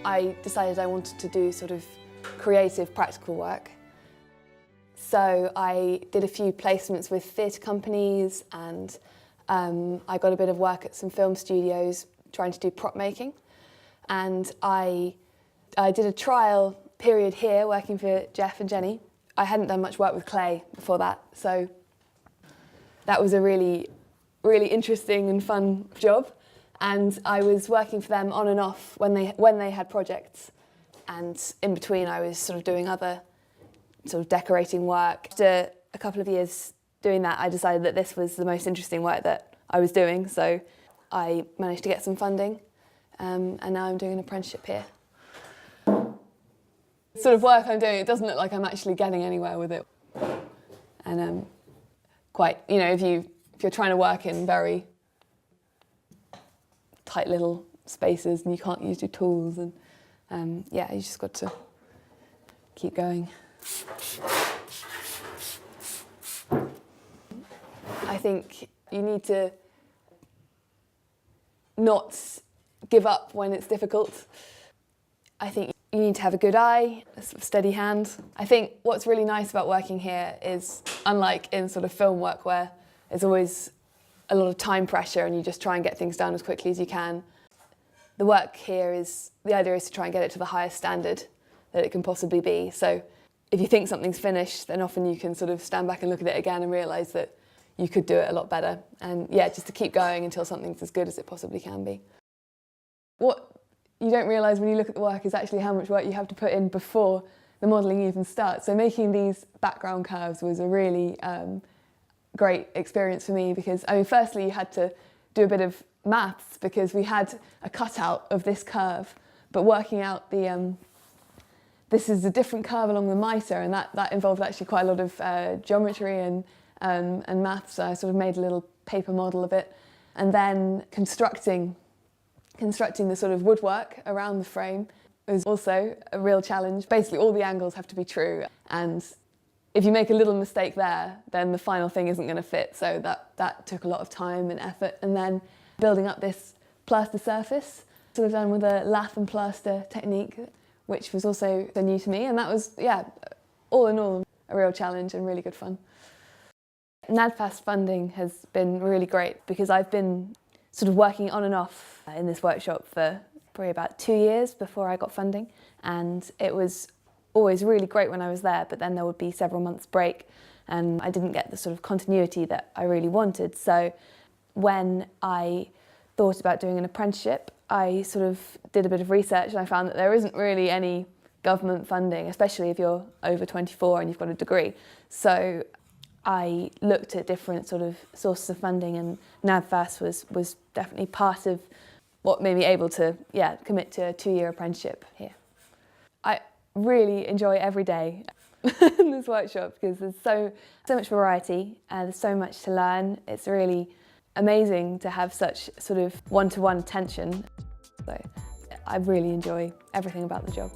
I decided I wanted to do sort of creative, practical work. So I did a few placements with theatre companies, and I got a bit of work at some film studios trying to do prop making. And I did a trial period here working for Jeff and Jenny. I hadn't done much work with clay before that, so that was a really interesting and fun job. And I was working for them on and off when they had projects, and in between I was sort of doing other sort of decorating work. After a couple of years doing that, I decided that this was the most interesting work that I was doing, so I managed to get some funding, and now I'm doing an apprenticeship here. The sort of work I'm doing, it doesn't look like I'm actually getting anywhere with it. And quite, you know, if you're trying to work in very tight little spaces and you can't use your tools, and yeah, you just got to keep going. I think you need to not give up when it's difficult. I think you need to have a good eye, a sort of steady hand. I think what's really nice about working here is, unlike in sort of film work where there's always a lot of time pressure and you just try and get things done as quickly as you can, the work here is, the idea is to try and get it to the highest standard that it can possibly be. So if you think something's finished, then often you can sort of stand back and look at it again and realise that you could do it a lot better. And yeah, just to keep going until something's as good as it possibly can be. What you don't realise when you look at the work is actually how much work you have to put in before the modelling even starts. So making these background curves was a really great experience for me, because, I mean, firstly you had to do a bit of maths because we had a cutout of this curve, but working out the this is a different curve along the mitre, and that involved actually quite a lot of geometry and maths. So I sort of made a little paper model of it, and then constructing the sort of woodwork around the frame was also a real challenge. Basically all the angles have to be true, and if you make a little mistake there, then the final thing isn't going to fit. So that took a lot of time and effort. And then building up this plaster surface, sort of done with a lath and plaster technique, which was also new to me. And that was, yeah, all in all, a real challenge and really good fun. NADFAS funding has been really great, because I've been sort of working on and off in this workshop for probably about 2 years before I got funding, and it was always really great when I was there, but then there would be several months break and I didn't get the sort of continuity that I really wanted. So when I thought about doing an apprenticeship, I sort of did a bit of research and I found that there isn't really any government funding, especially if you're over 24 and you've got a degree. So I looked at different sort of sources of funding, and NADFAS was definitely part of what made me able to, yeah, commit to a 2-year apprenticeship here. I really enjoy every day in this workshop because there's so much variety and there's so much to learn. It's really amazing to have such sort of one-to-one attention. So I really enjoy everything about the job.